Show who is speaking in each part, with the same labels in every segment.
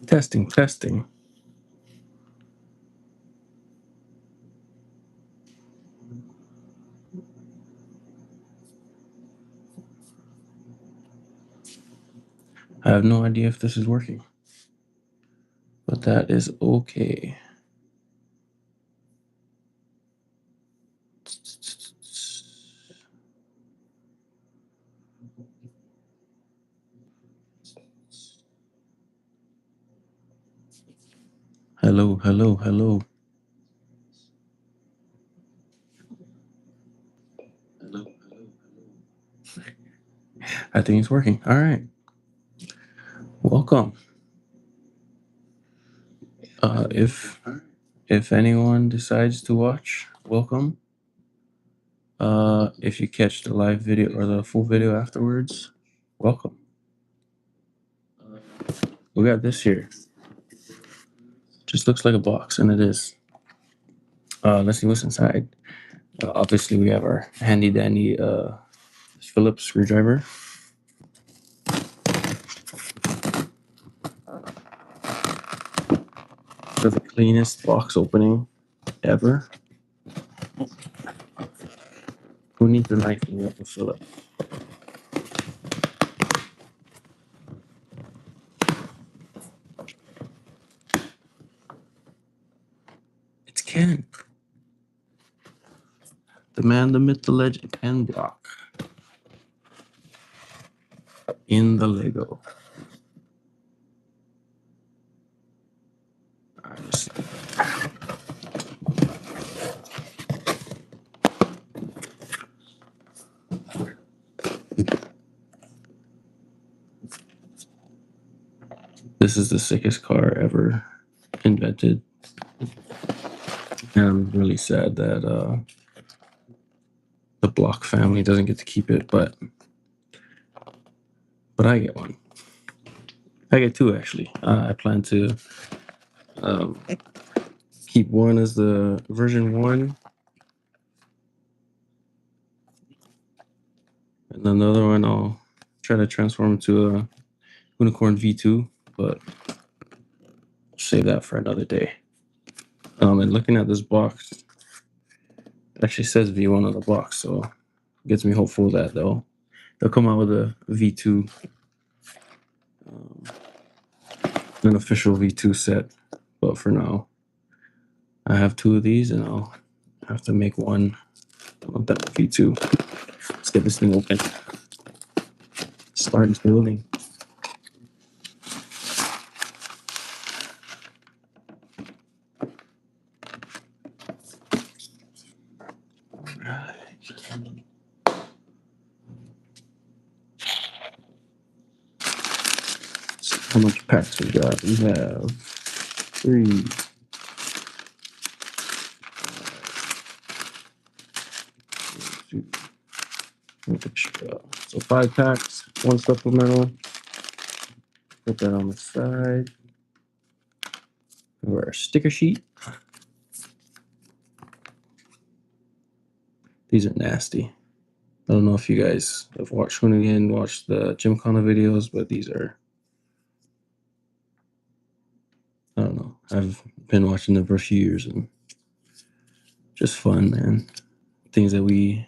Speaker 1: Testing, testing. I have no idea if this is working, but that is okay. Hello, hello, hello. Hello, hello, hello. I think it's working. All right. Welcome. If anyone decides to watch, welcome. If you catch the live video or the full video afterwards, welcome. We got this here. Just looks like a box, and it is. Let's see what's inside. Obviously, we have our handy dandy Phillips screwdriver. The cleanest box opening ever. Who needs a knife when you have a Phillips? It's Ken. The man, the myth, the legend, Ken Block. In the Lego. This is the sickest car ever invented. And I'm really sad that the Block family doesn't get to keep it, but I get one. I get two, actually. I plan to keep one as the version 1, and then the other one I'll try to transform into a Hoonicorn V2, but I'll save that for another day. And looking at this box, it actually says V1 on the box, so it gets me hopeful that they'll come out with a V2, an official V2 set. But for now, I have 2 of these, and I'll have to make one of that V2. Let's get this thing open. Start building. So how much packs we got? We have 3. So 5 packs, 1 supplemental. Put that on the side. Our sticker sheet. These are nasty. I don't know if you guys have watched Hoonigan, watched the Gymkhana videos, but these are, I don't know. I've been watching them for a few years, and just fun, man. Things that we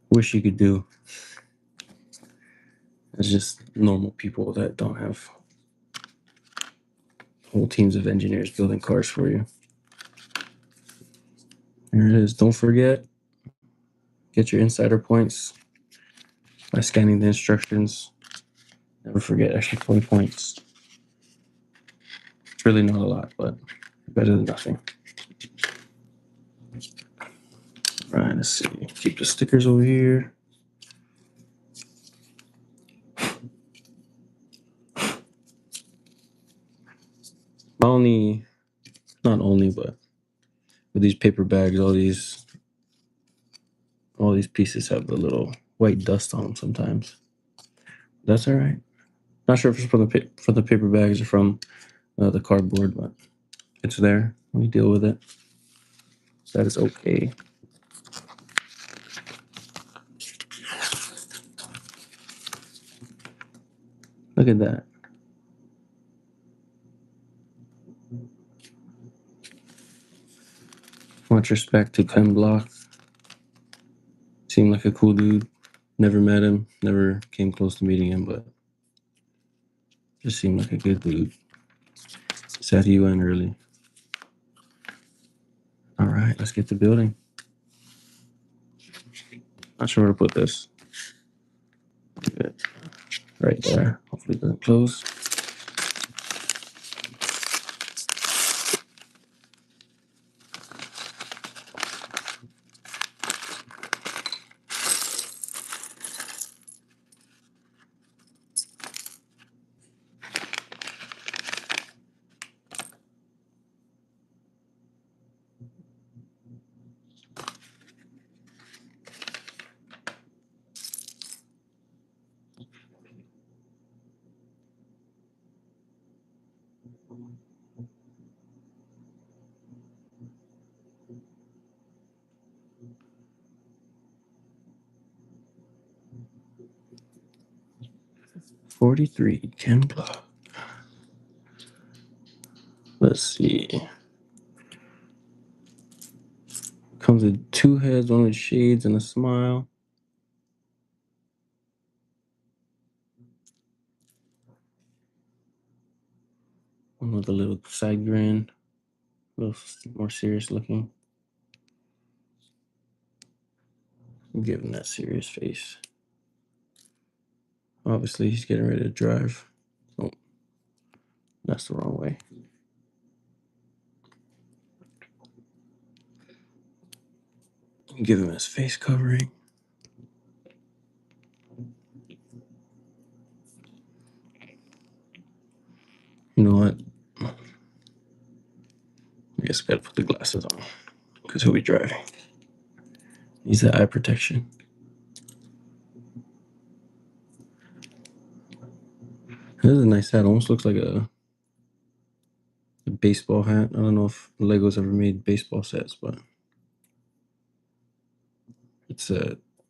Speaker 1: wish you could do as just normal people that don't have whole teams of engineers building cars for you. There it is. Don't forget, get your insider points by scanning the instructions. Never forget extra 20 points. It's really not a lot, but better than nothing. All right, let's see. Keep the stickers over here. Not only, but with these paper bags, all these pieces have the little white dust on them sometimes. That's all right. Not sure if it's from the paper bags or from the cardboard, but it's there. We deal with it. That is okay. Look at that. Much respect to Ken Block. Seemed like a cool dude. Never met him. Never came close to meeting him, but just seemed like a good dude. Sad he went early. All right, let's get to building. Not sure where to put this. Good. Right there. Hopefully it doesn't close. $43 Ken Block. Let's see. Comes with 2 heads, 1 with shades and a smile. One with a little side grin. A little more serious looking. Give him that serious face. Obviously, he's getting ready to drive. Oh, that's the wrong way. Give him his face covering. You know what? I guess I gotta put the glasses on because he'll be driving. Needs that eye protection. This is a nice hat. Almost looks like a baseball hat. I don't know if Lego's ever made baseball sets, but it's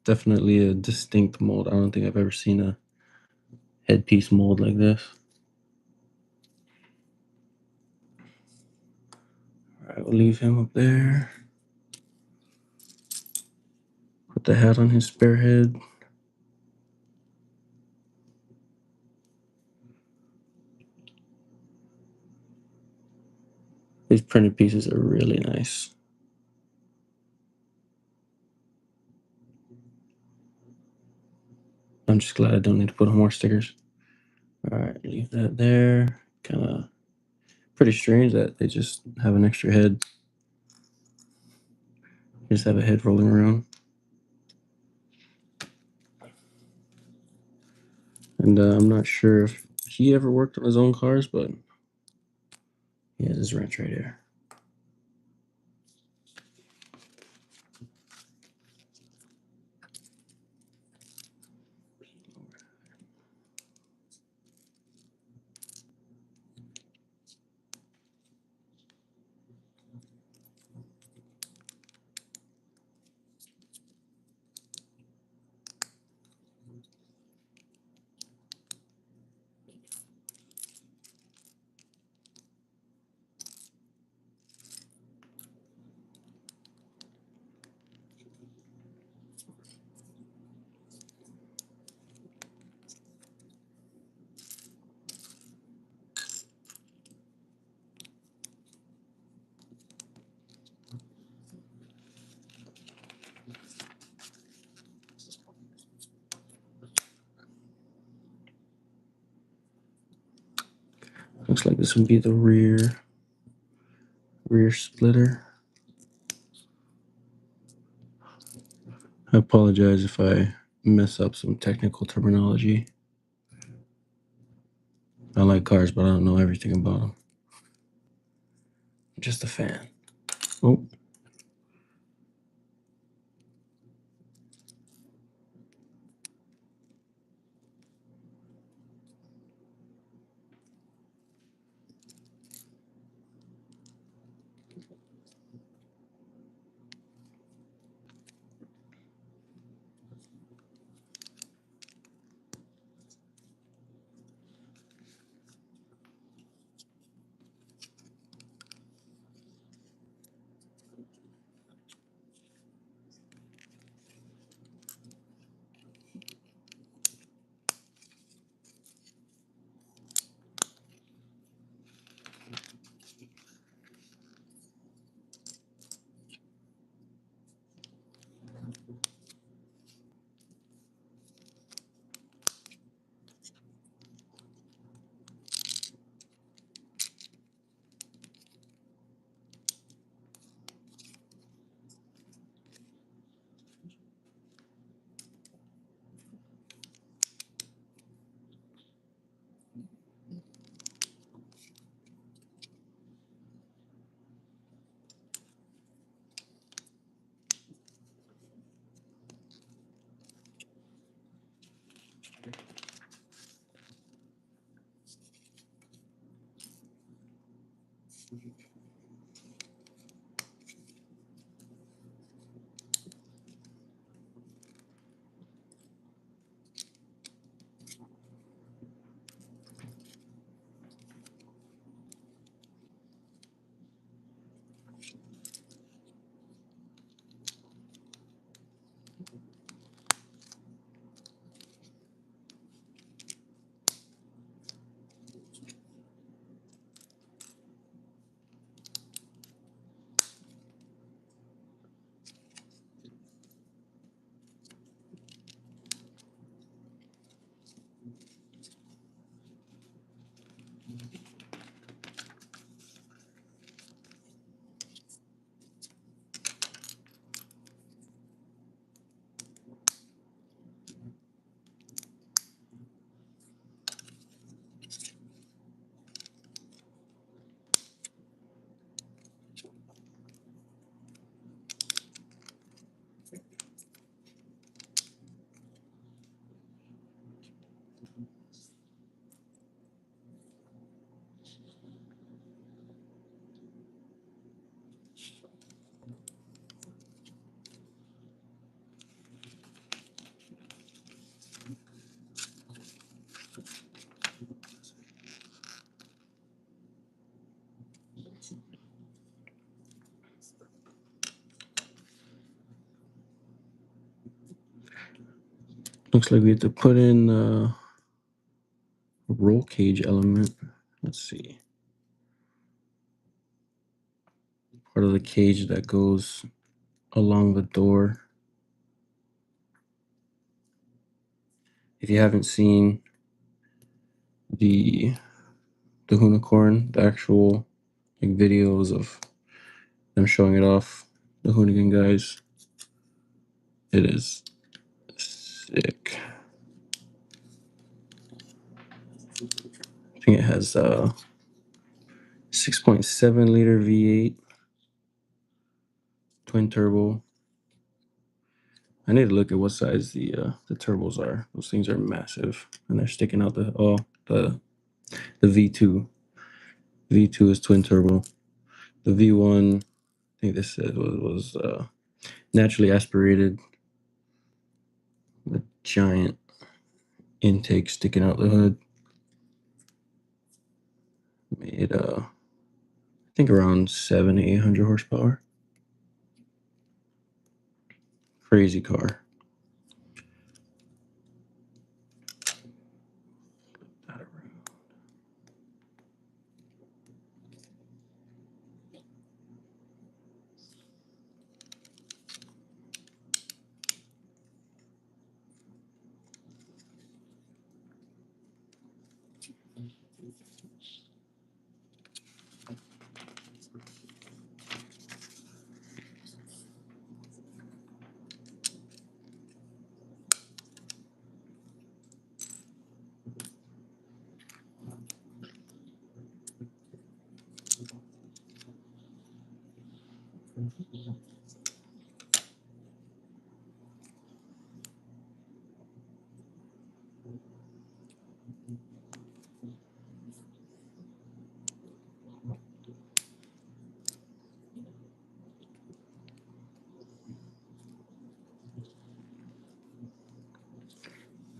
Speaker 1: definitely a distinct mold. I don't think I've ever seen a headpiece mold like this. All right, we'll leave him up there. Put the hat on his spare head. These printed pieces are really nice. I'm just glad I don't need to put on more stickers. All right, leave that there. Kind of pretty strange that they just have an extra head. Just have a head rolling around. And I'm not sure if he ever worked on his own cars, but he has his wrench right here. Looks like this would be the rear splitter. I apologize if I mess up some technical terminology. I like cars, but I don't know everything about them. I'm just a fan. Oh. Looks like we have to put in a roll cage element. Let's see. Part of the cage that goes along the door. If you haven't seen the Hoonicorn, the actual like videos of them showing it off, the Hoonigan guys, it is sick. I think it has 6.7 liter V8 twin turbo. I need to look at what size the turbos are. Those things are massive, and they're sticking out the V2. V2 is twin turbo. The V1, I think this said was naturally aspirated with giant intake sticking out the hood. Made I think around 700-800 horsepower. Crazy car.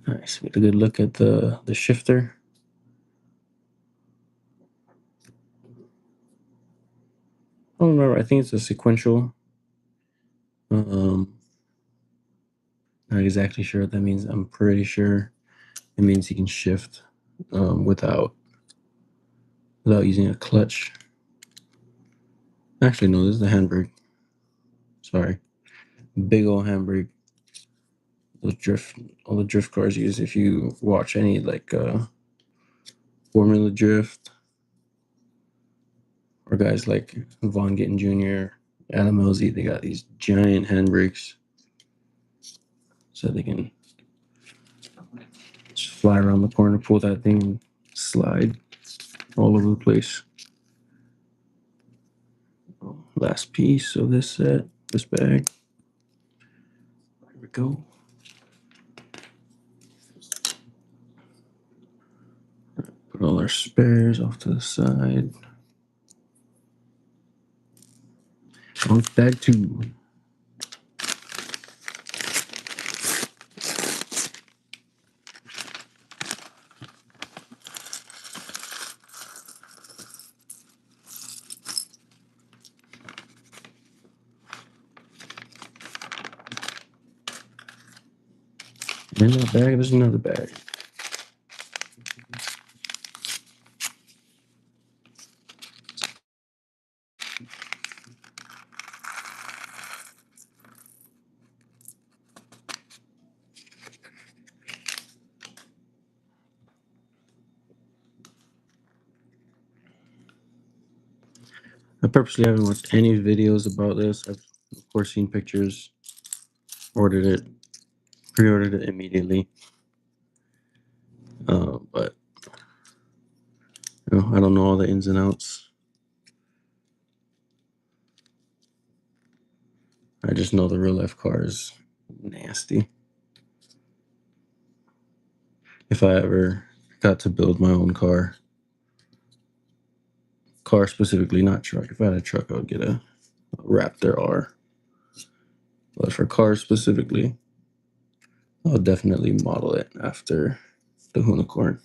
Speaker 1: Nice. Get a good look at the shifter. I don't remember. I think it's a sequential. Not exactly sure what that means. I'm pretty sure it means you can shift without using a clutch. Actually, no, this is the handbrake. Sorry, big old handbrake. All the drift cars use. If you watch any like Formula Drift or guys like Von Gittin Jr., Adam Elzy, they got these giant handbrakes so they can just fly around the corner, pull that thing, and slide all over the place. Last piece of this set, this bag. Here we go. Put all our spares off to the side. On bag 2. In that bag, there's another bag. I purposely haven't watched any videos about this. I've of course seen pictures, ordered it, pre-ordered it immediately. But I don't know all the ins and outs. I just know the real life car is nasty. If I ever got to build my own car specifically, not truck. If I had a truck, I would get a Raptor R. But for cars specifically, I'll definitely model it after the Hoonicorn.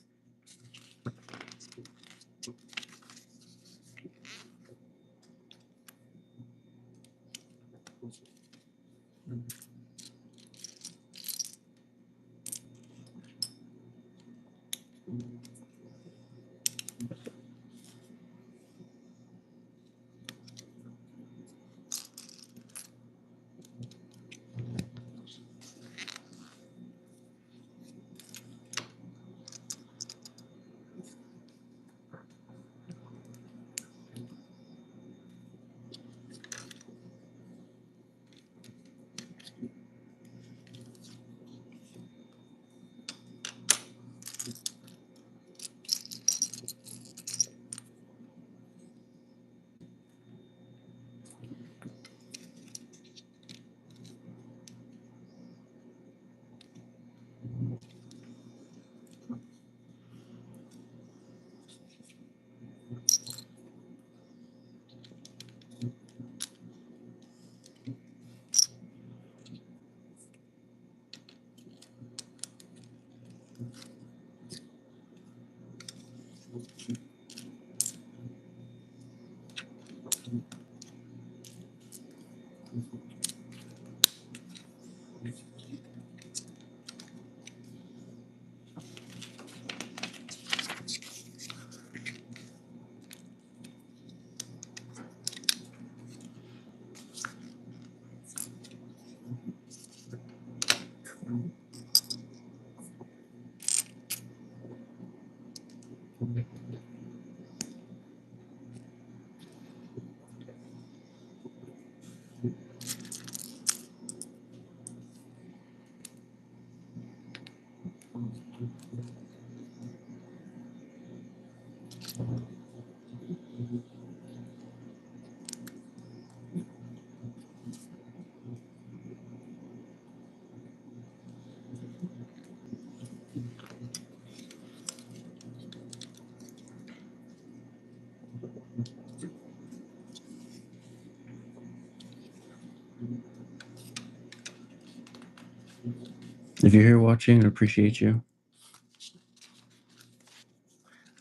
Speaker 1: If you're here watching, I appreciate you.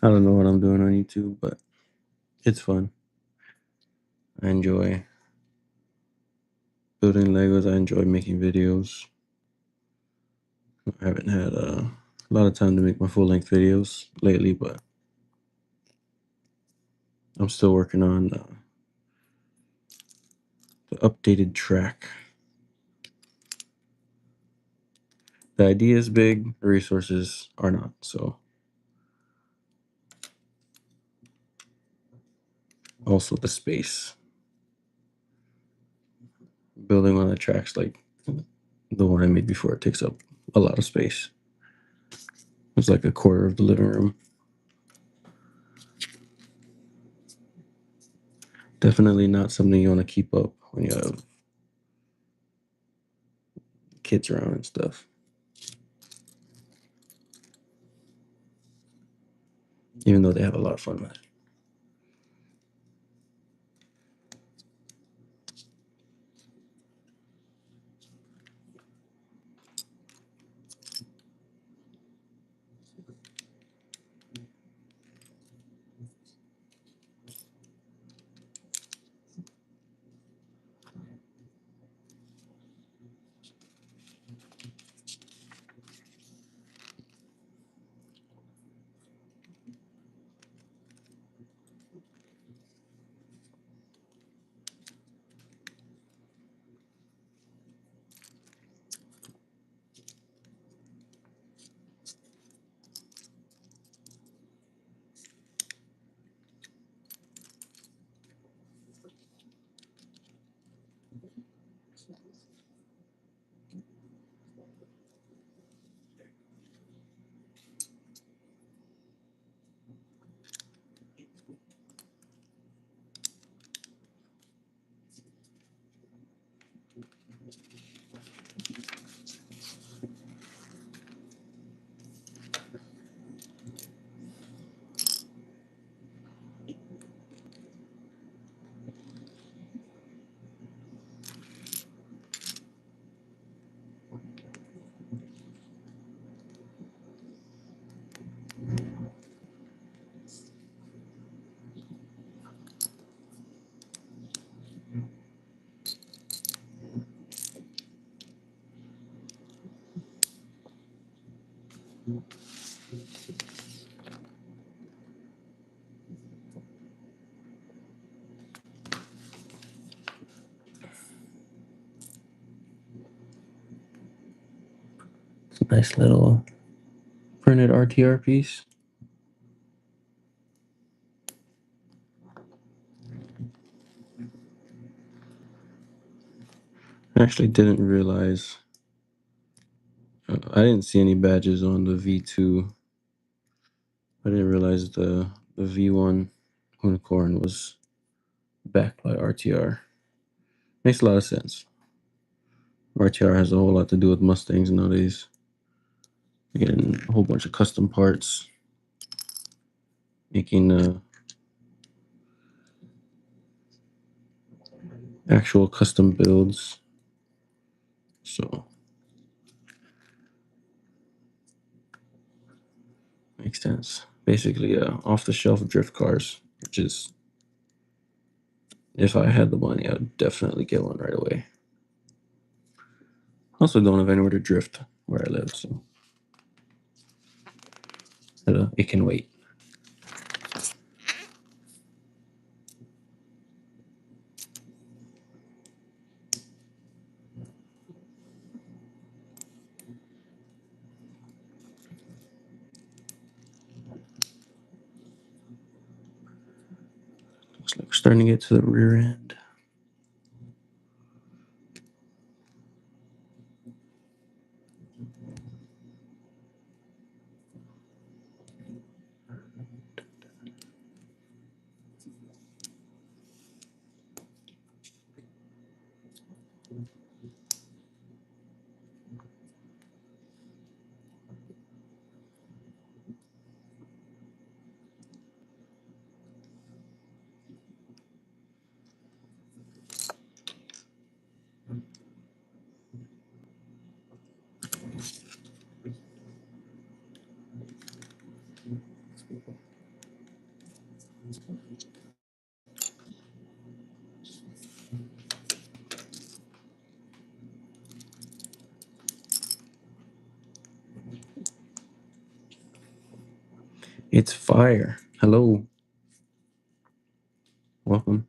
Speaker 1: I don't know what I'm doing on YouTube, but it's fun. I enjoy building Legos. I enjoy making videos. I haven't had a lot of time to make my full length videos lately, but I'm still working on the updated track. The idea is big, the resources are not. So, also the space. Building one of the tracks like the one I made before, it takes up a lot of space. It's like a quarter of the living room. Definitely not something you want to keep up when you have kids around and stuff. Even though they have a lot of fun with it. It's a nice little printed RTR piece. I actually didn't realize. I didn't see any badges on the V2. I didn't realize the V1 Hoonicorn was backed by RTR. Makes a lot of sense. RTR has a whole lot to do with Mustangs nowadays. Getting a whole bunch of custom parts, making actual custom builds. So makes sense. Basically, off-the-shelf drift cars, which is, if I had the money, I'd definitely get one right away. Also, don't have anywhere to drift where I live, so it can wait. Looks like we're starting to get to the rear end. It's fire. Hello. Welcome.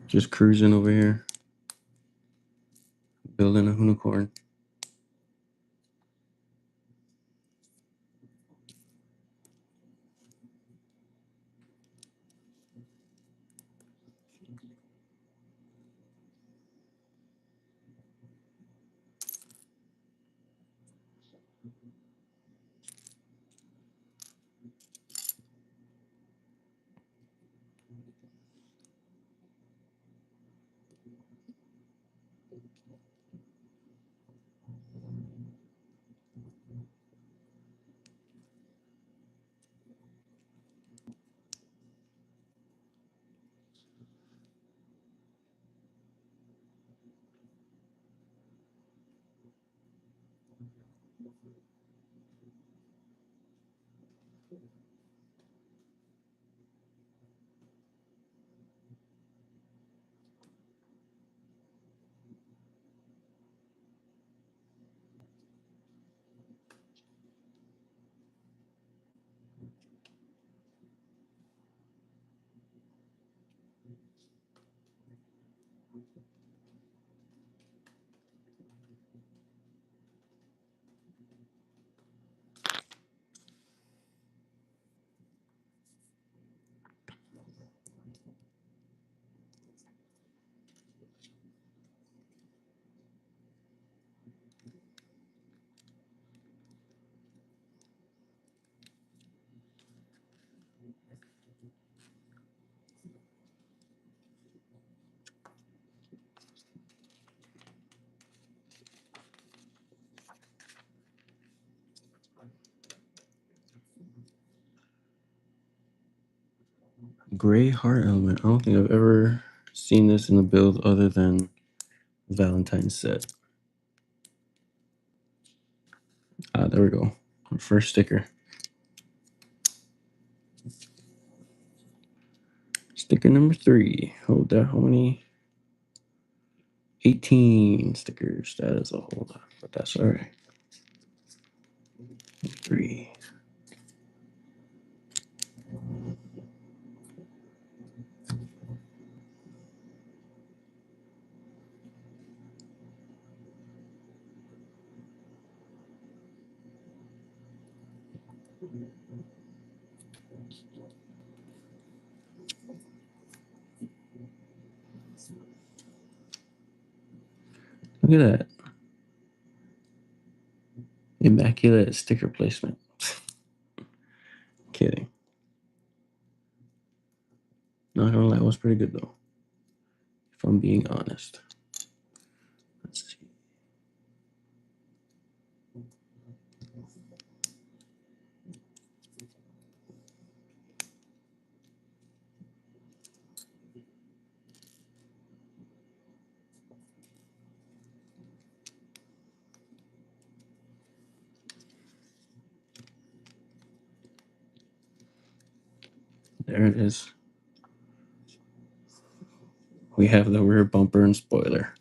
Speaker 1: Just cruising over here, building a Hoonicorn. Gray heart element. I don't think I've ever seen this in the build other than Valentine's set. There we go. Our first sticker. Sticker number 3. Hold that. How many? 18 stickers. That is a whole lot, but that's all right. 3. Look at that. Immaculate sticker placement. Kidding. Not gonna lie, it was pretty good though. If I'm being honest. Let's see. There it is. We have the rear bumper and spoiler.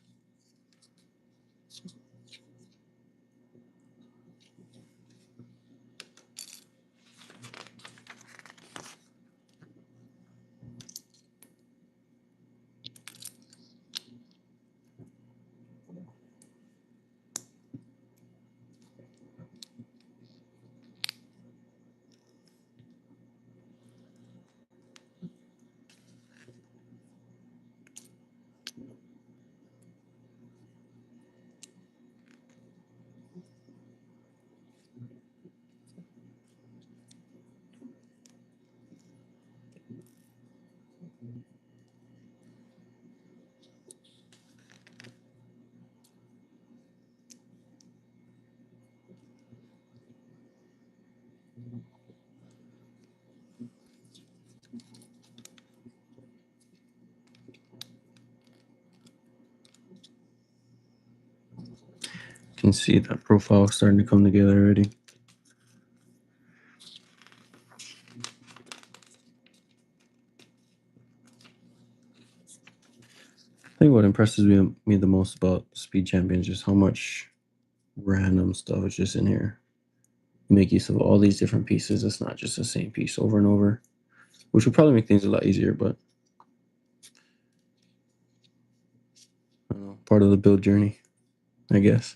Speaker 1: You can see that profile starting to come together already. I think what impresses me the most about Speed Champions is how much random stuff is just in here. You make use of all these different pieces. It's not just the same piece over and over, which would probably make things a lot easier, but I don't know, part of the build journey, I guess.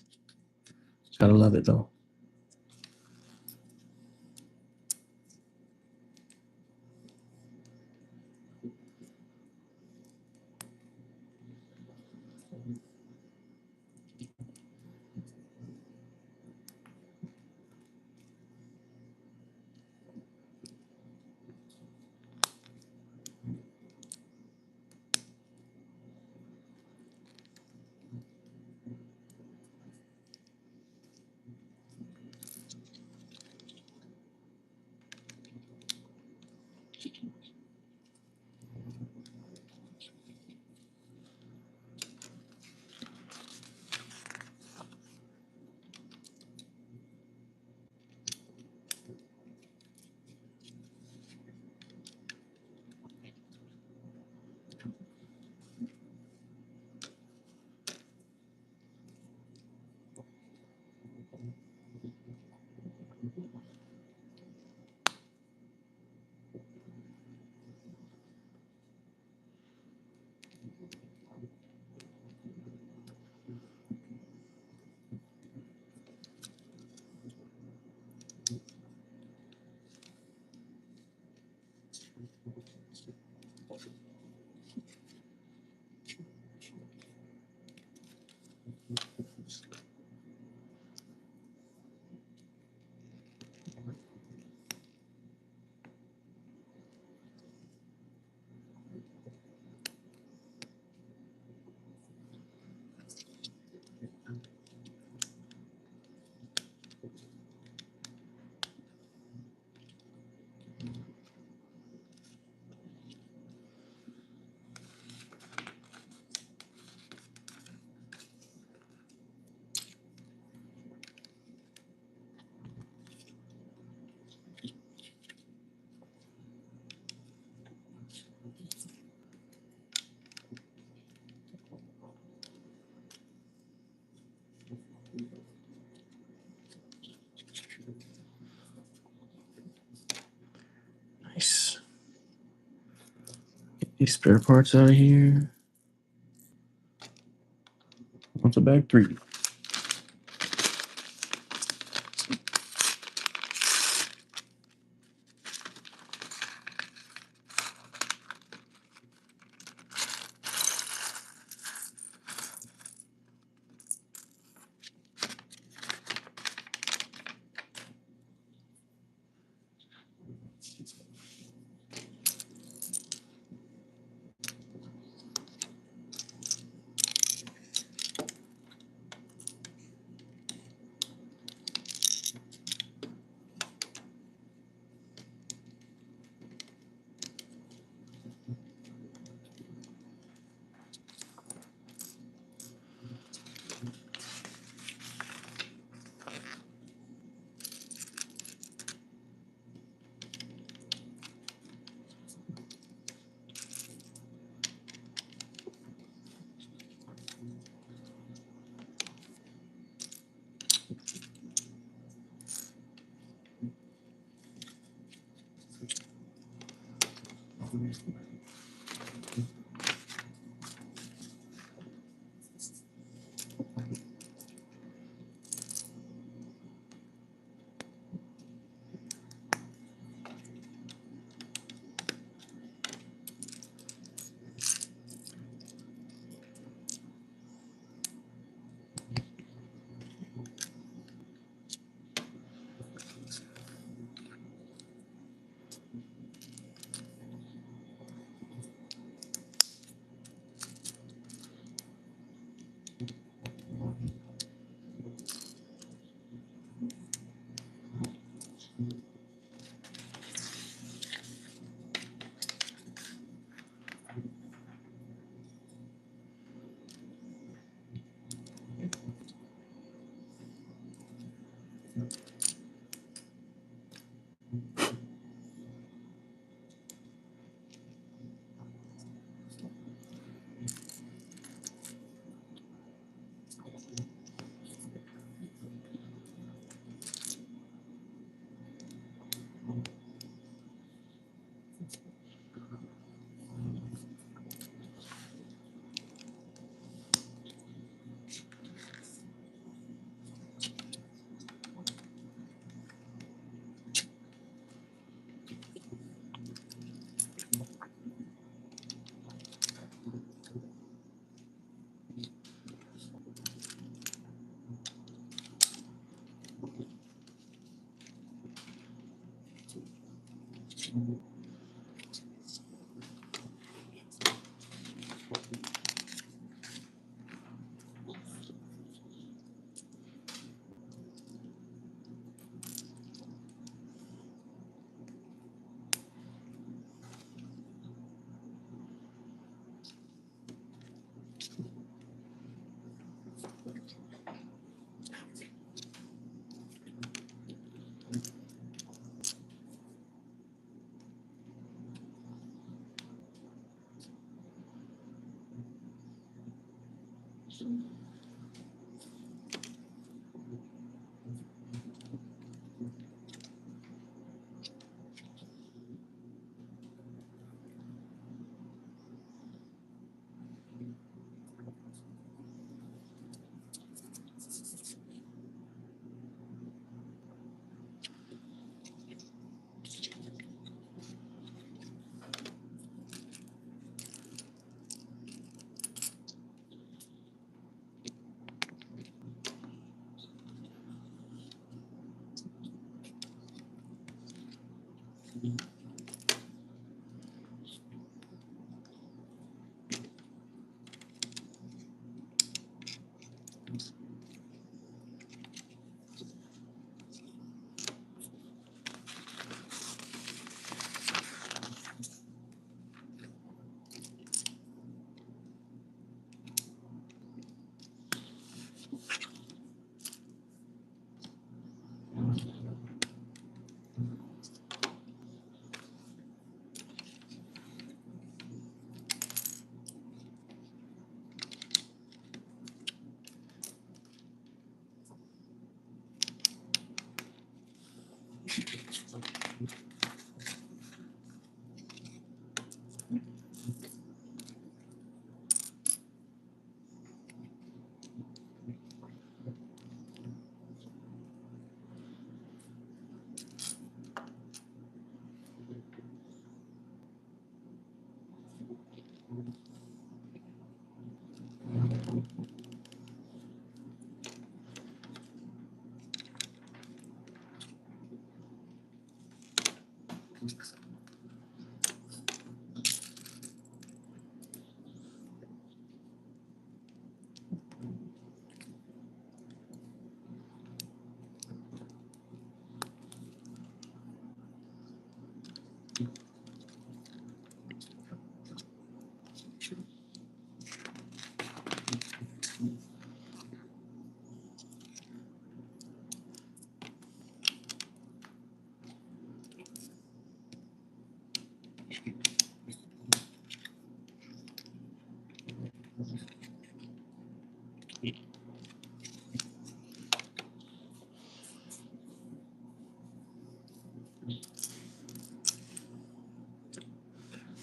Speaker 1: Gotta love it though. These spare parts out of here. Onto bag 3.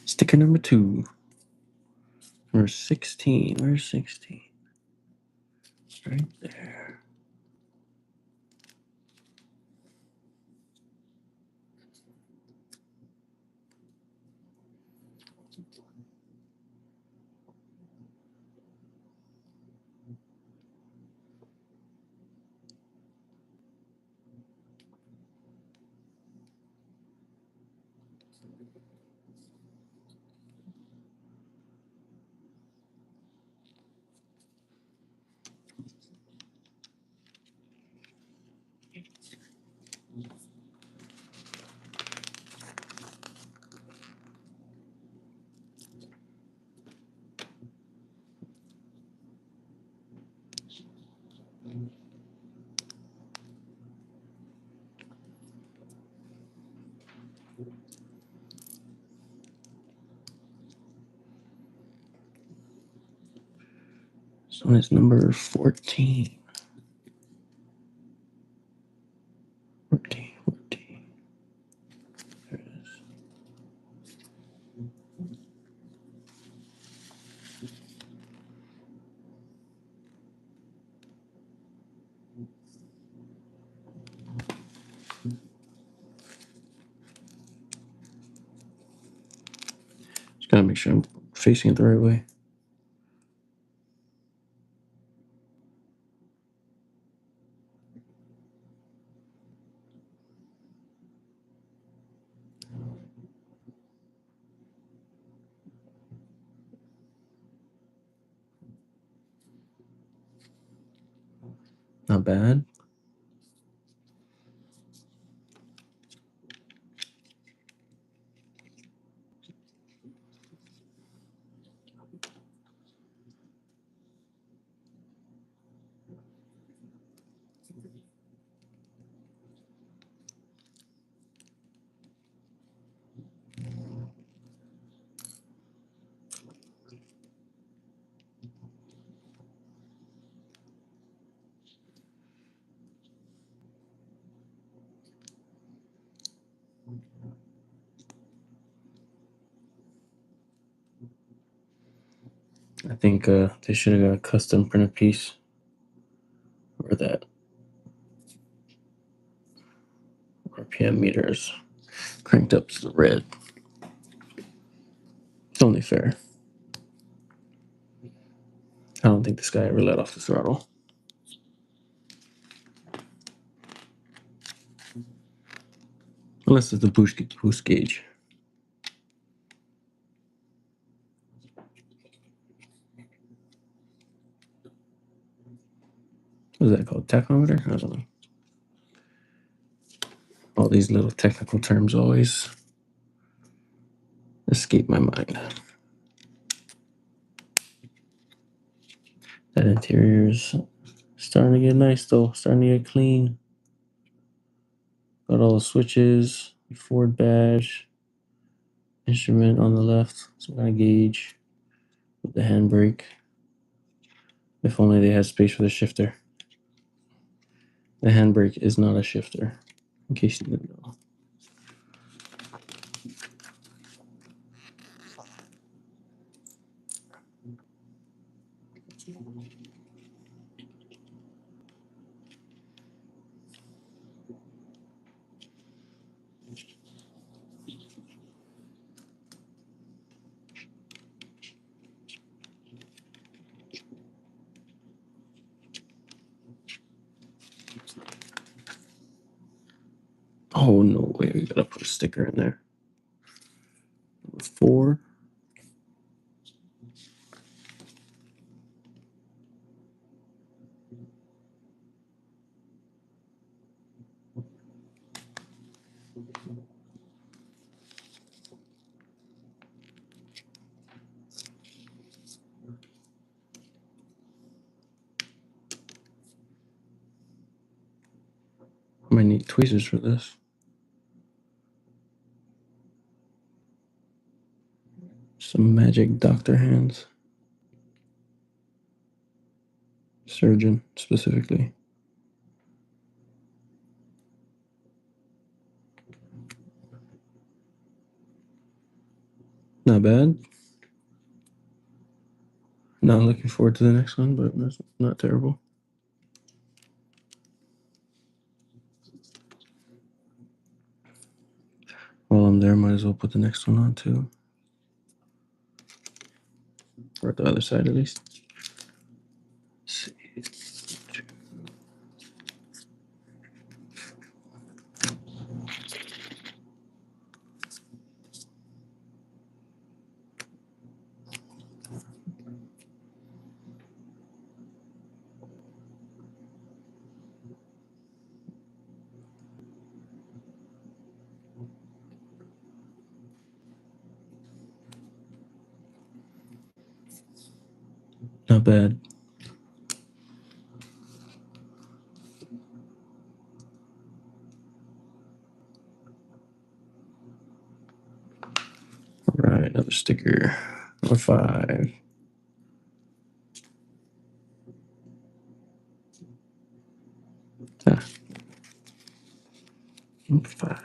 Speaker 1: Sticker number 2. Number 16. Where's 16? It's right there. This one is number 14. 14. There it is. Just gotta make sure I'm facing it the right way. Not bad. I think they should have got a custom printed piece. Or that RPM meters cranked up to the red. It's only fair. I don't think this guy ever let off the throttle. Unless it's the boost gauge. What is that called? Tachometer? I don't know. All these little technical terms always escape my mind. That interior's starting to get nice though. Starting to get clean. Got all the switches, Ford badge, instrument on the left, some kind of gauge with the handbrake. If only they had space for the shifter. The handbrake is not a shifter, in case you didn't know. Oh, no way. We gotta put a sticker in there. 4. I might need tweezers for this. Some magic doctor hands. Surgeon, specifically. Not bad. Not looking forward to the next one, but that's not terrible. While I'm there, might as well put the next one on too. Or the other side, at least. Let's see. Not bad. All right, another sticker. Number 5. Ah. Number 5.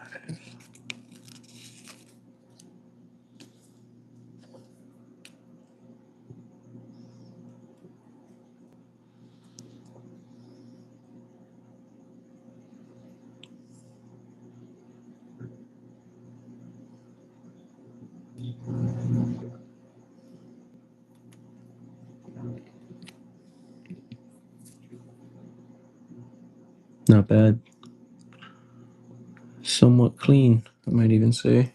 Speaker 1: Not bad. Somewhat clean, I might even say.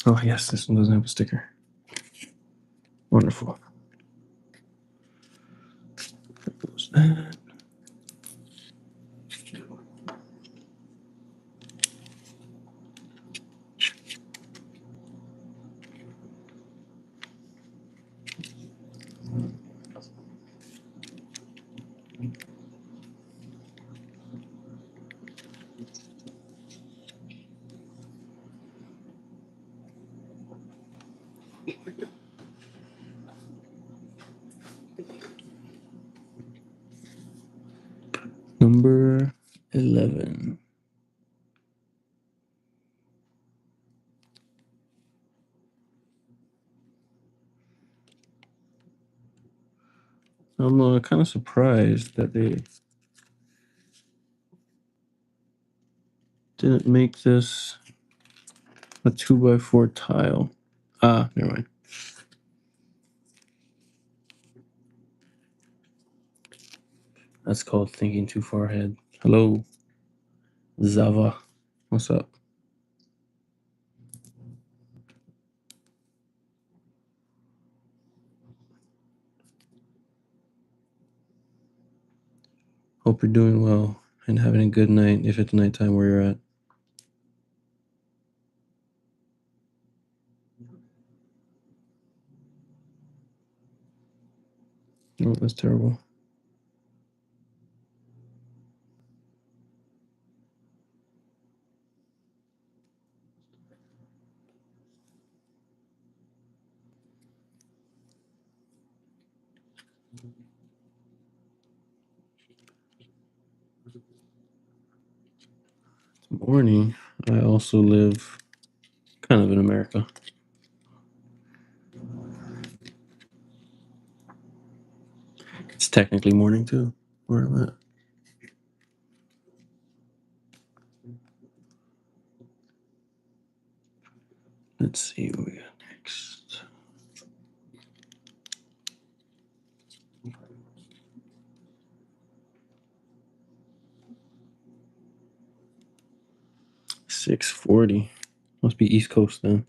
Speaker 1: Oh, yes, this one doesn't have a sticker. Wonderful. Close that. Number 11. I'm kind of surprised that they didn't make this a 2x4 tile. Ah, never mind. That's called thinking too far ahead. Hello, Zava. What's up? Hope you're doing well and having a good night if it's nighttime where you're at. Oh, that's terrible. Morning. I also live kind of in America. It's technically morning too, where I'm at. Let's see what we got next. $640. Must be East Coast then.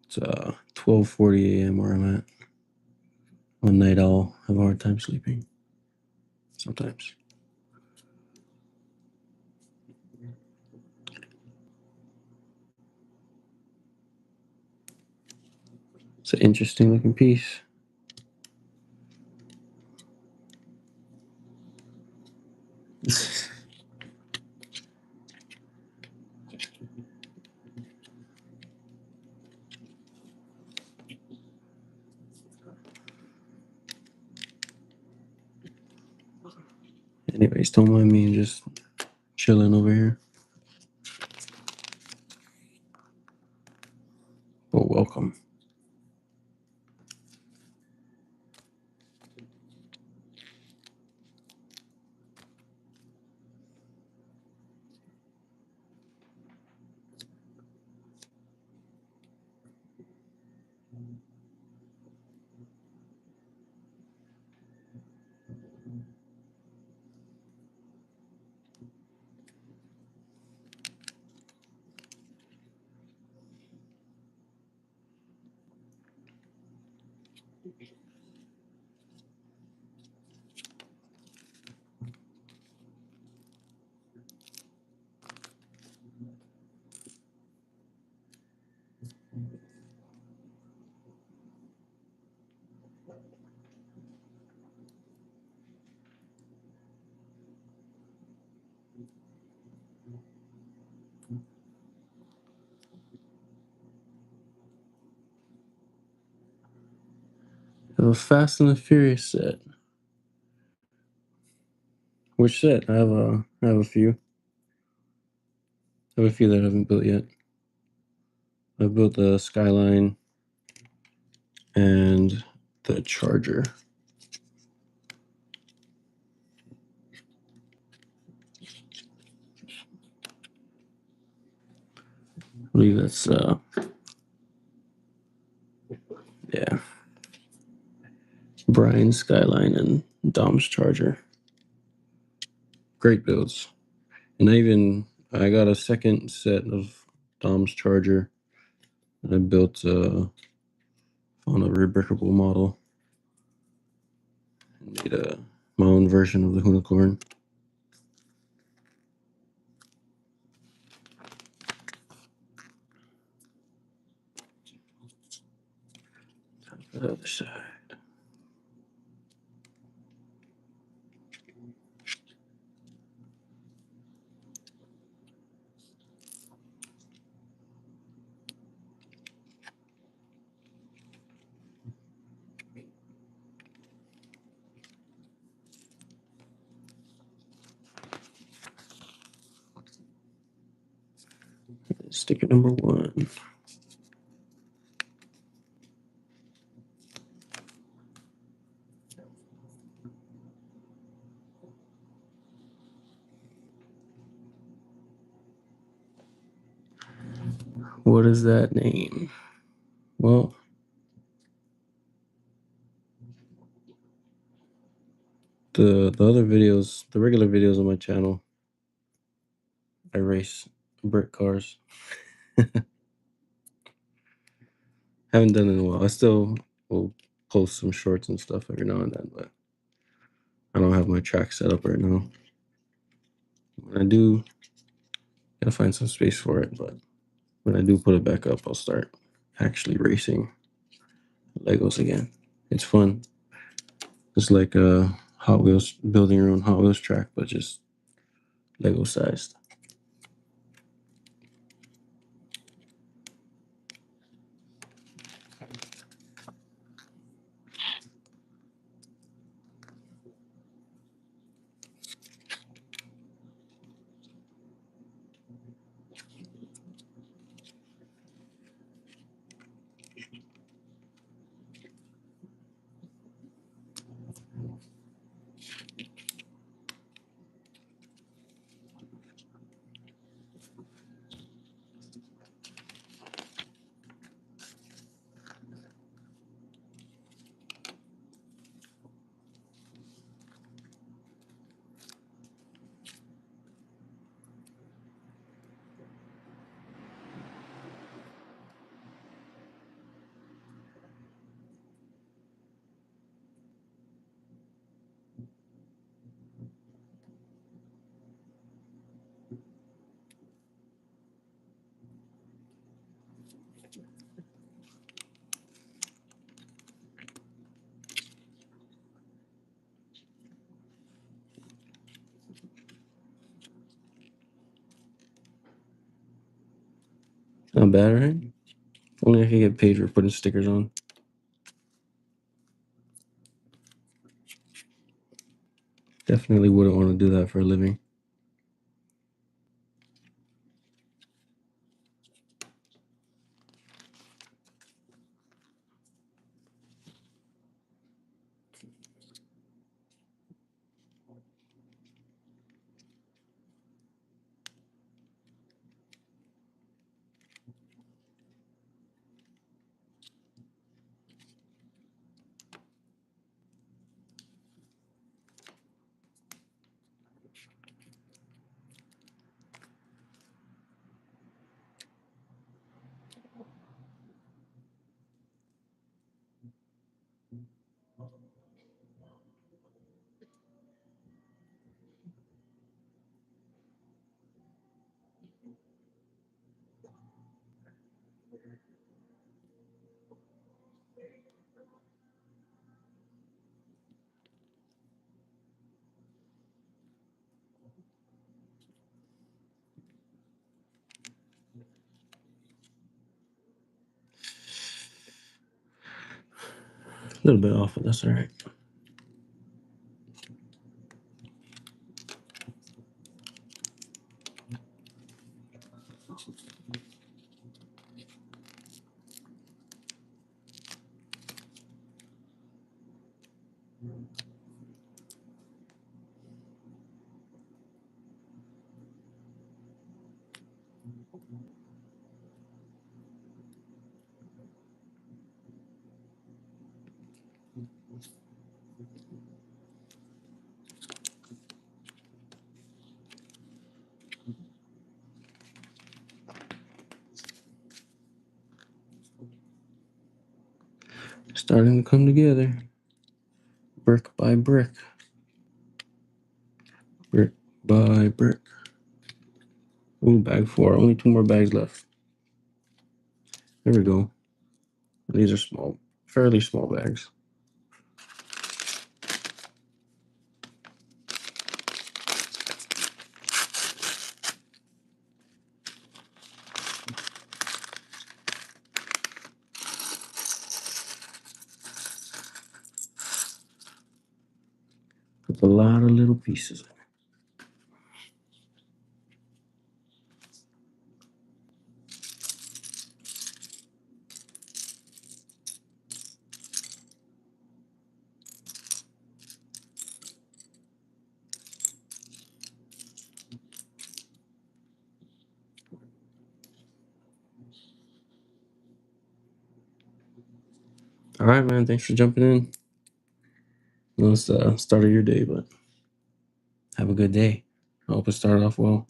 Speaker 1: It's 12:40 a.m. where I'm at. One night I'll have a hard time sleeping. Sometimes. It's an interesting looking piece. Anyways, don't mind me just chilling over here. Well, welcome. I have a Fast and the Furious set. Which set? I have a few. I have a few that I haven't built yet. I built the Skyline and the Charger. I believe that's yeah. Brian's Skyline and Dom's Charger. Great builds. And I got a second set of Dom's Charger that I built on a rebrickable model. And made my own version of the Hoonicorn. The other side. Sticker number 1. What is that name? Well, the other videos, the regular videos on my channel, I race brick cars. Haven't done it in a while. I still will post some shorts and stuff every now and then, but I don't have my track set up right now. When I do, gotta find some space for it, but when I do put it back up, I'll start actually racing Legos again. It's fun. It's like a Hot Wheels, building your own Hot Wheels track, but just Lego sized. Not bad, right? Only I could get paid for putting stickers on. Definitely wouldn't want to do that for a living. A little bit off, but that's all right. Starting to come together, brick by brick, brick by brick. Ooh, bag 4. Only 2 more bags left. There we go. These are small, fairly small bags. With a lot of little pieces. All right, man. Thanks for jumping in. Let's start of your day, but have a good day. I hope it started off well.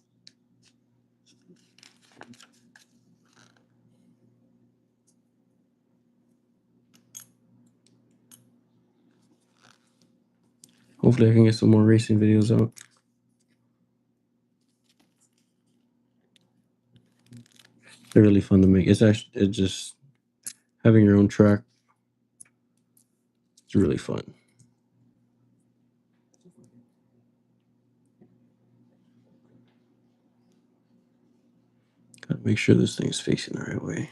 Speaker 1: Hopefully, I can get some more racing videos out. They're really fun to make. It's just having your own track. It's really fun. Gotta make sure this thing's facing the right way.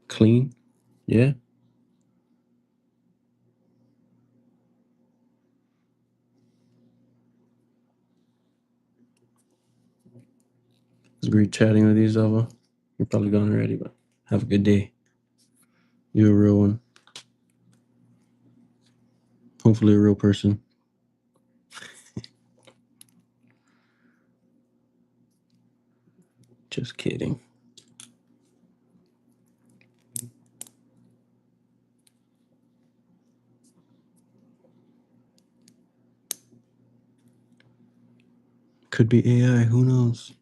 Speaker 1: Clean. Yeah. It's great chatting with you, Zelva. You're probably gone already, but have a good day. You're a real one. Hopefully, a real person. Just kidding. Could be AI. Who knows?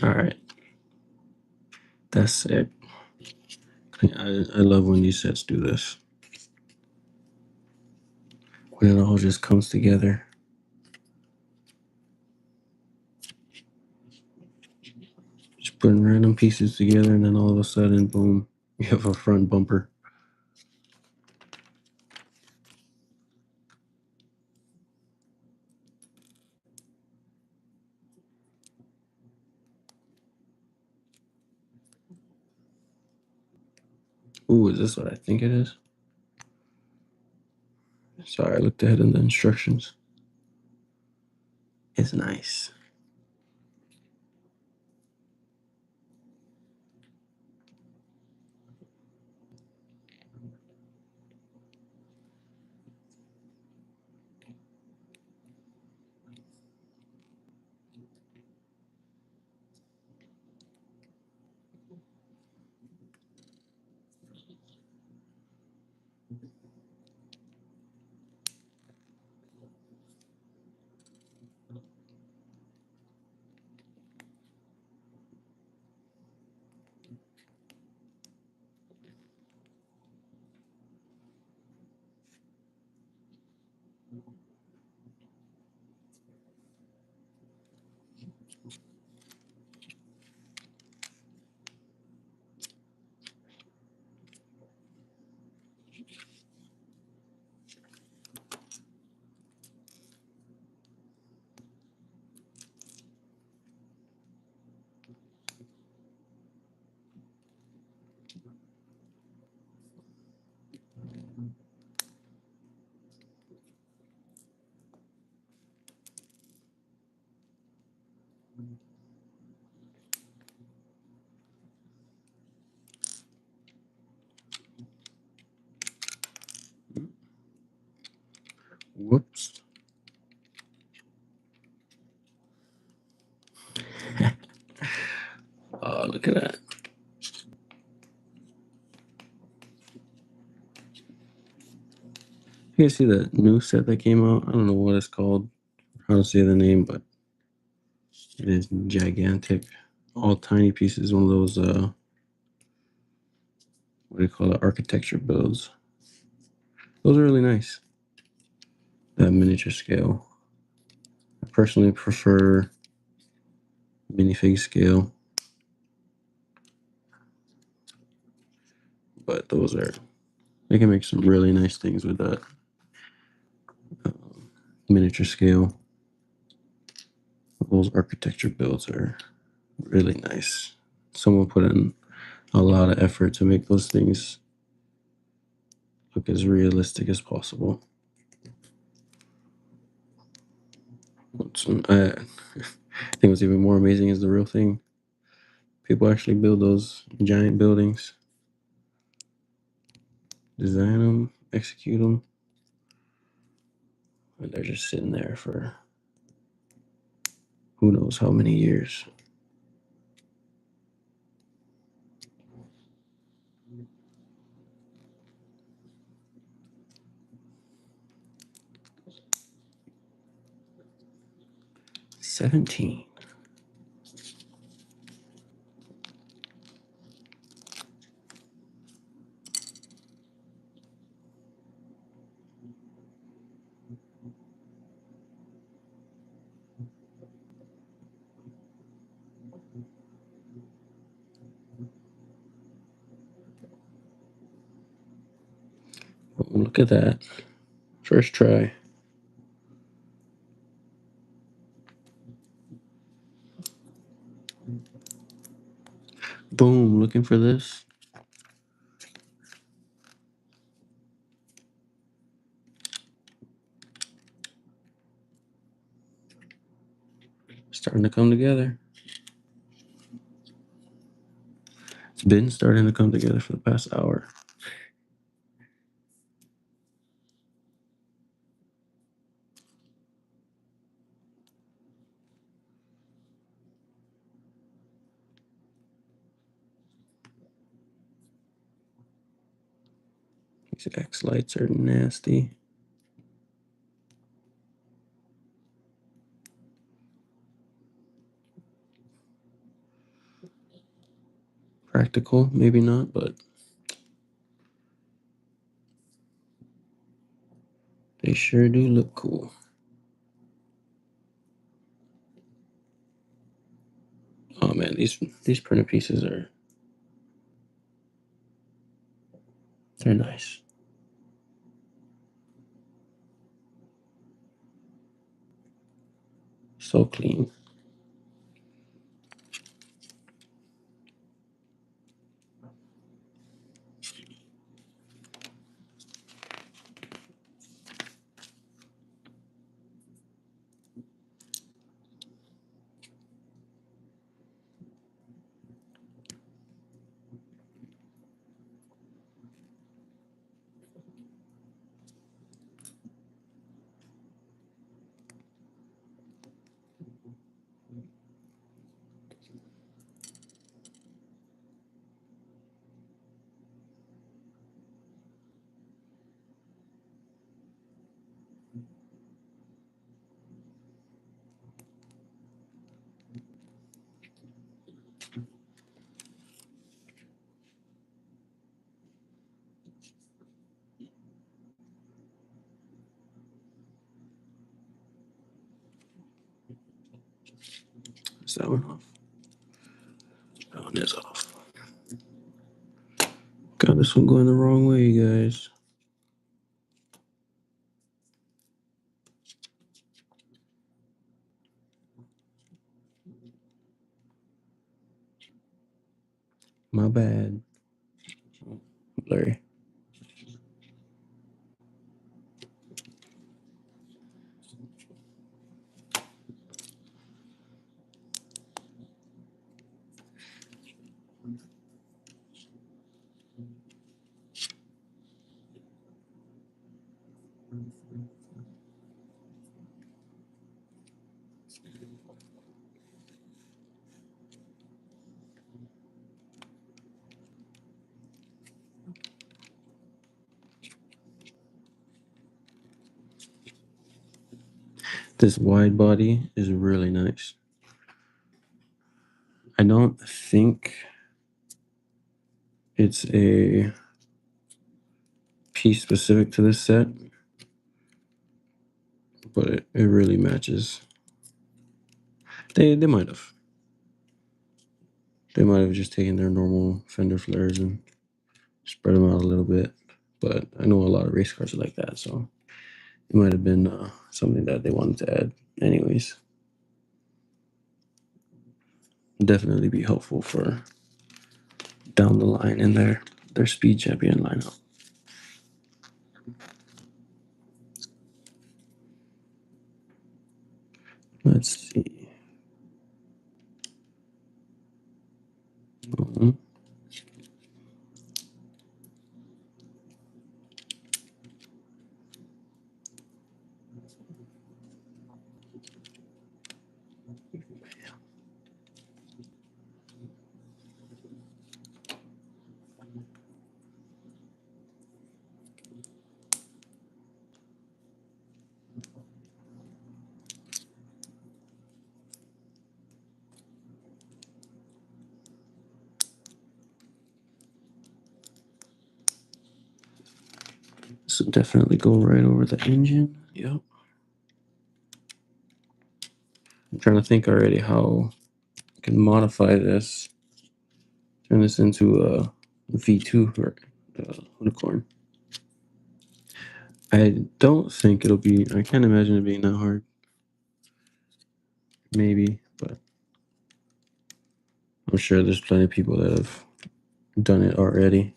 Speaker 1: All right, that's it. I love when these sets do this. When it all just comes together. Just putting random pieces together, and then all of a sudden, boom, you have a front bumper. Ooh, is this what I think it is? Sorry, I looked ahead in the instructions. It's nice. Whoops. Oh, look at that. You guys see the new set that came out? I don't know what it's called, how to say the name, but it is gigantic. All tiny pieces, one of those, what do you call it, architecture builds. Those are really nice. That miniature scale. I personally prefer minifig scale, but those are, they can make some really nice things with that miniature scale. Those architecture builds are really nice. Someone put in a lot of effort to make those things look as realistic as possible. I think what's even more amazing is the real thing. People actually build those giant buildings, design them, execute them, and they're just sitting there for who knows how many years. $17. Oh, look at that. First try. Boom, looking for this. Starting to come together. It's been starting to come together for the past hour. These X lights are nasty. practical, maybe not, but they sure do look cool. Oh man, these printed pieces they're nice. So clean. Is that one off? That one is off. Got this one going the wrong way, guys. My bad. Blurry. This wide body is really nice. I don't think it's a piece specific to this set, but it really matches. They might have. They might have just taken their normal fender flares and spread them out a little bit. But I know a lot of race cars are like that, so it might have been something that they wanted to add anyways. Definitely be helpful for down the line in their speed champion lineup. Let's see. Mhm. This will definitely go right over the engine. Yep. I'm trying to think already how I can modify this, turn this into a V2 or Hoonicorn. I don't think it'll be, I can't imagine it being that hard. Maybe, but I'm sure there's plenty of people that have done it already.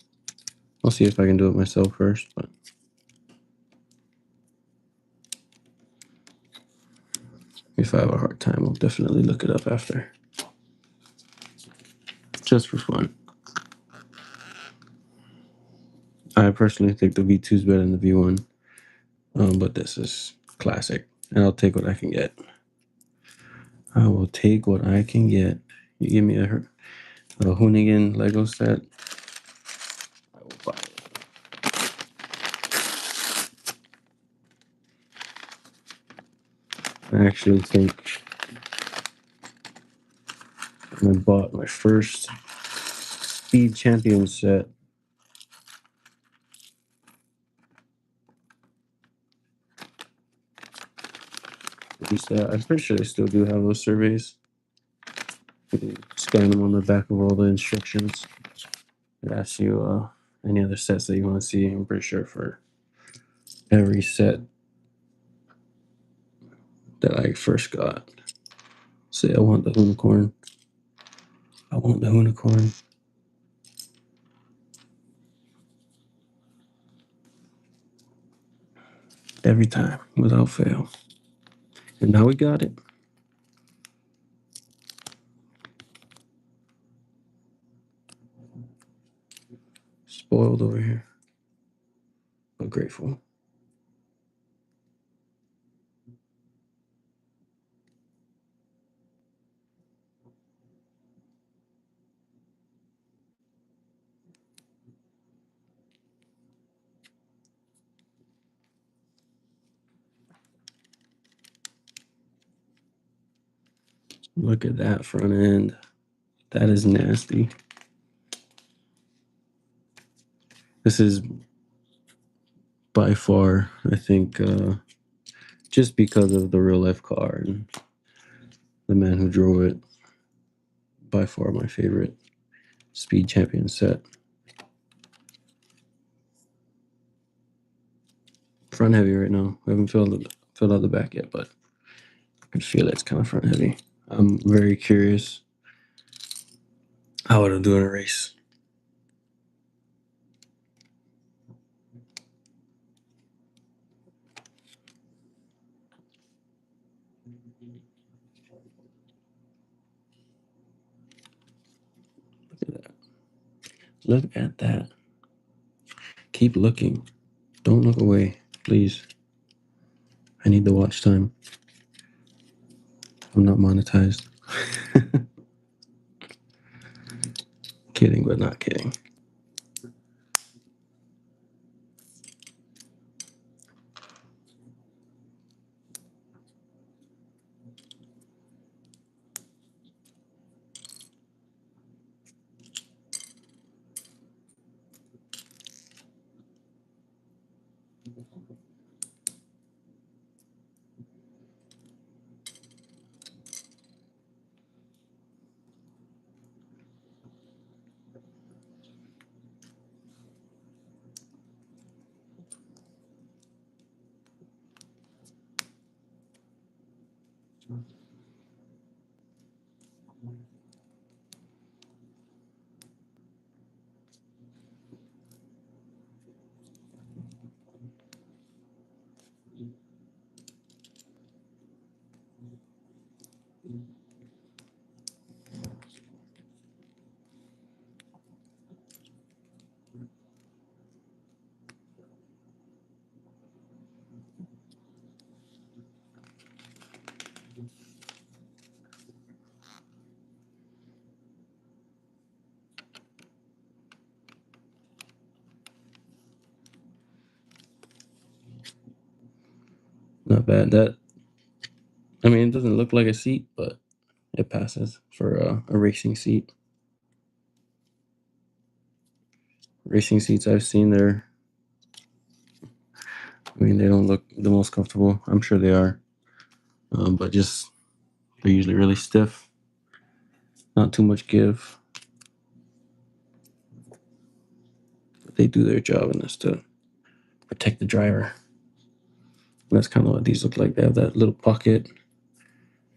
Speaker 1: I'll see if I can do it myself first, but if I have a hard time, I'll definitely look it up after. Just for fun. I personally think the V2 is better than the V1, but this is classic, and I'll take what I can get. I will take what I can get. You give me a Hoonigan Lego set, I will buy it. I actually think when I bought my first Speed Champion set. At least, I'm pretty sure they still do have those surveys. You scan them on the back of all the instructions. It asks you any other sets that you want to see. I'm pretty sure for every set that I first got. Say I want the Hoonicorn. I want the Hoonicorn. Every time, without fail. And now we got it. Spoiled over here, but grateful. Look at that front end. That is nasty. This is by far, I think, just because of the real life car and the man who drove it, by far my favorite Speed Champion set. Front heavy right now. I haven't filled out the back yet, but I can feel it's kind of front heavy. I'm very curious how it'll do in a race. Look at that. Look at that. Keep looking. Don't look away, please. I need the watch time. I'm not monetized. Kidding, but not kidding. Not bad. I mean, it doesn't look like a seat, but it passes for a racing seat. Racing seats I've seen, they don't look the most comfortable. I'm sure they are, but just they're usually really stiff. Not too much give. But they do their job, and that's to protect the driver. And that's kind of what these look like. They have that little pocket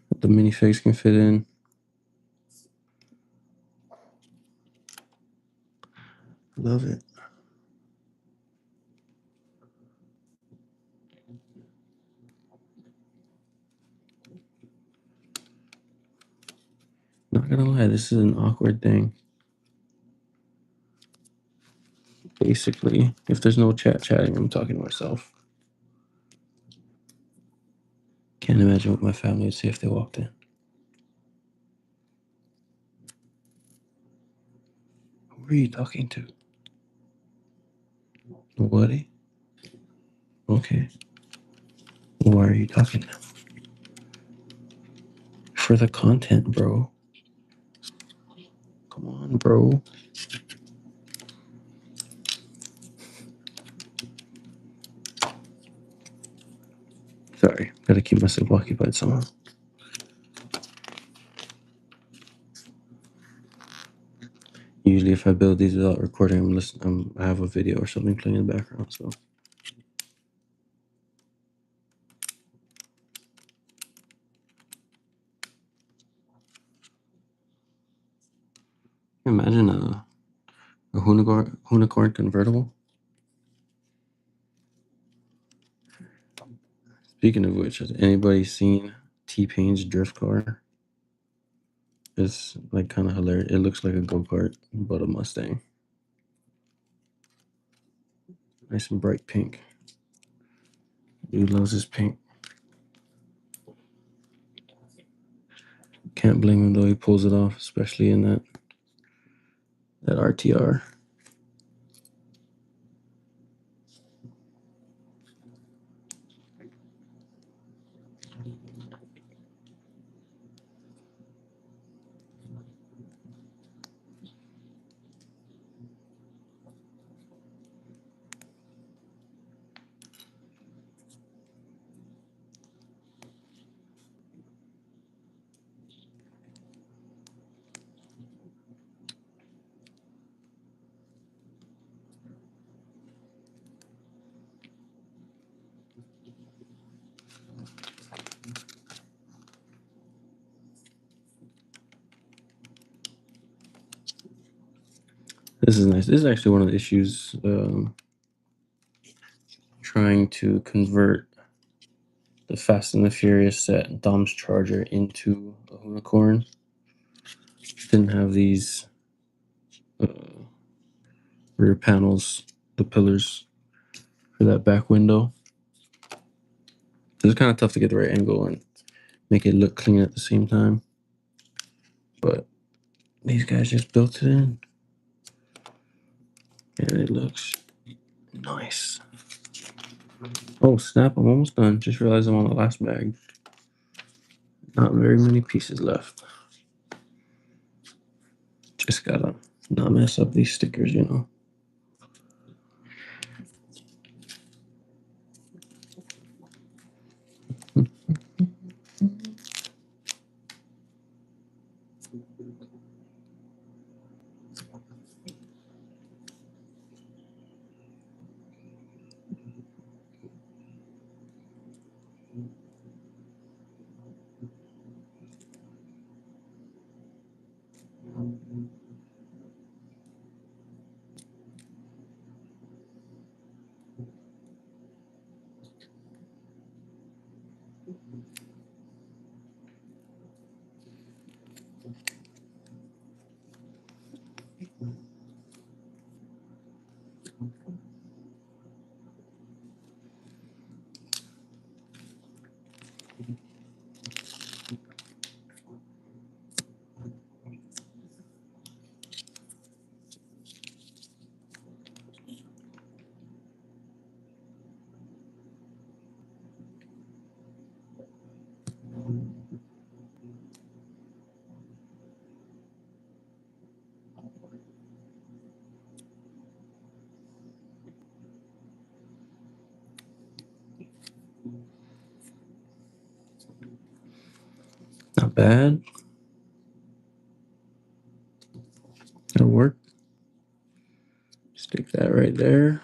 Speaker 1: that the minifigs can fit in. Love it. Not gonna lie, this is an awkward thing. Basically, if there's no chatting, I'm talking to myself. Can't imagine what my family would say if they walked in. Who are you talking to? Nobody? Okay. Why are you talking now? For the content, bro. Come on, bro. Pro. Sorry, gotta keep myself occupied somehow. Usually, if I build these without recording, I'm listening. I have a video or something playing in the background. So, imagine a Hoonicorn convertible. Speaking of which, has anybody seen T-Pain's drift car? It's like kind of hilarious. It looks like a go-kart, but a Mustang. Nice and bright pink. Dude loves his pink. Can't blame him though. He pulls it off, especially in that RTR. This is nice. This is actually one of the issues trying to convert the Fast and the Furious set Dom's Charger into a Hoonicorn. Didn't have these uh, rear panels, the pillars for that back window. So it's kind of tough to get the right angle and make it look clean at the same time. But these guys just built it in. And it looks nice. Oh, snap. I'm almost done. Just realized I'm on the last bag. Not very many pieces left. Just gotta not mess up these stickers, you know. Not bad. That'll work. Stick that right there.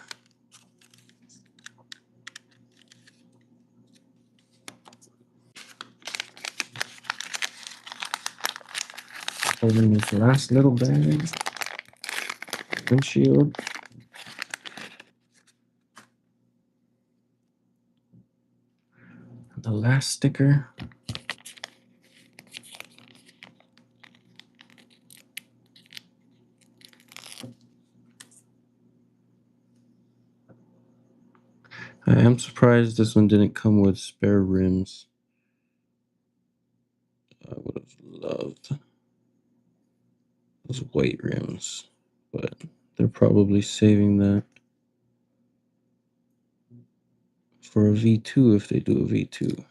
Speaker 1: Holding this last little bag. Windshield. The last sticker. I am surprised this one didn't come with spare rims. I would have loved those white rims, but they're probably saving that for a V2 if they do a V2.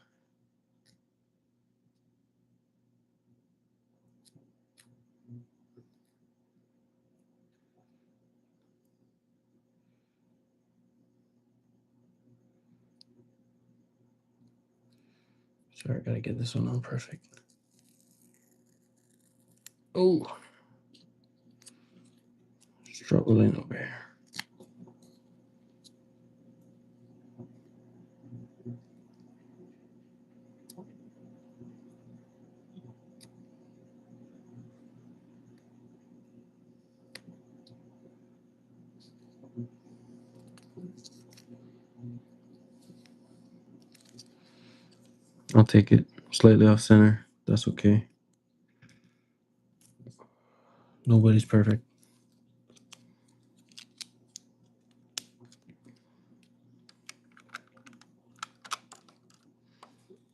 Speaker 1: Sorry, I gotta get this one on perfect. Oh, struggling over here. I'll take it slightly off center. That's okay. Nobody's perfect.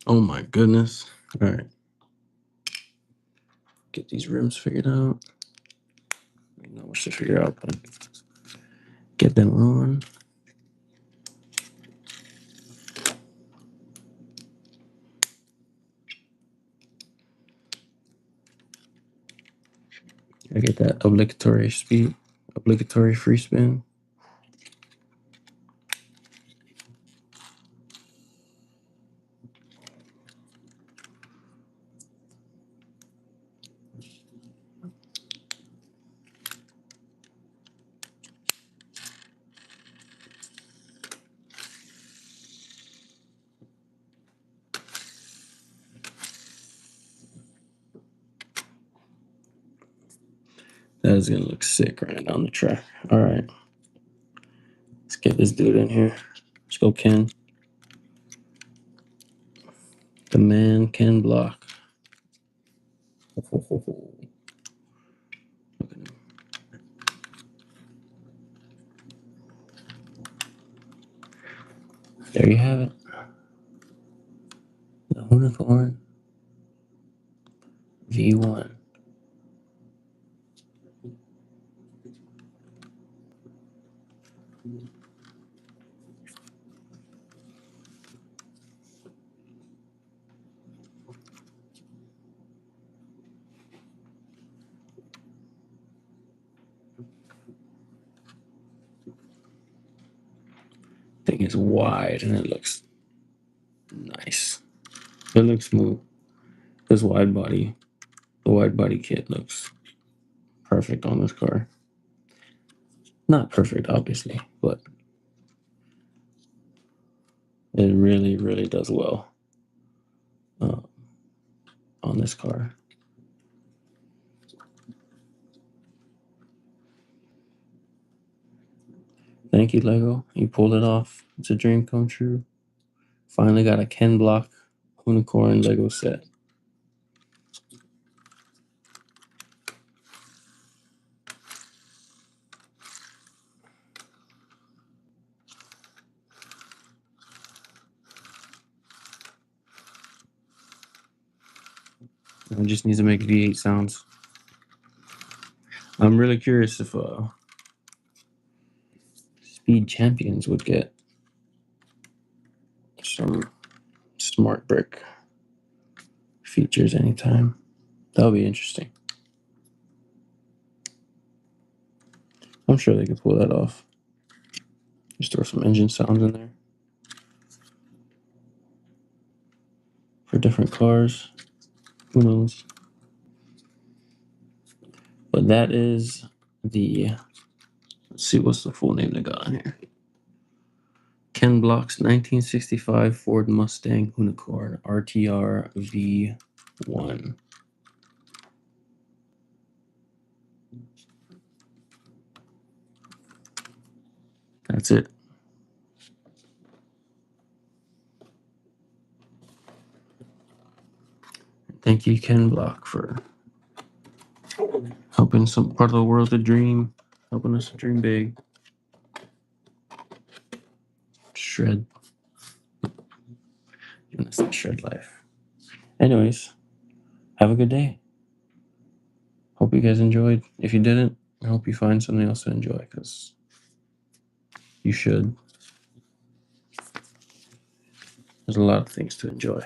Speaker 1: Oh my goodness. All right. Get these rims figured out. Not much to figure out, but get them on. I get that obligatory free spin. That is gonna look sick right down the track. All right, let's get this dude in here. Let's go, Ken. The man can block. Look at him. There you have it. The Hoonicorn V1. Thing is wide and it looks nice. It looks smooth. This wide body, the wide body kit looks perfect on this car. Not perfect, obviously, but it really, really does well uh, on this car. Thank you, Lego. You pulled it off. It's a dream come true. Finally got a Ken Block Hoonicorn Lego set. It just needs to make V8 sounds. I'm really curious if Speed Champions would get some smart brick features anytime. That would be interesting. I'm sure they could pull that off. Just throw some engine sounds in there for different cars. Who knows? But that is the. Let's see what's the full name they got on here. Ken Block's 1965 Ford Mustang Hoonicorn RTR V1. That's it. Thank you, Ken Block, for helping some part of the world to dream, helping us to dream big. Shred. Giving us that shred life. Anyways, have a good day. Hope you guys enjoyed. If you didn't, I hope you find something else to enjoy because you should. There's a lot of things to enjoy.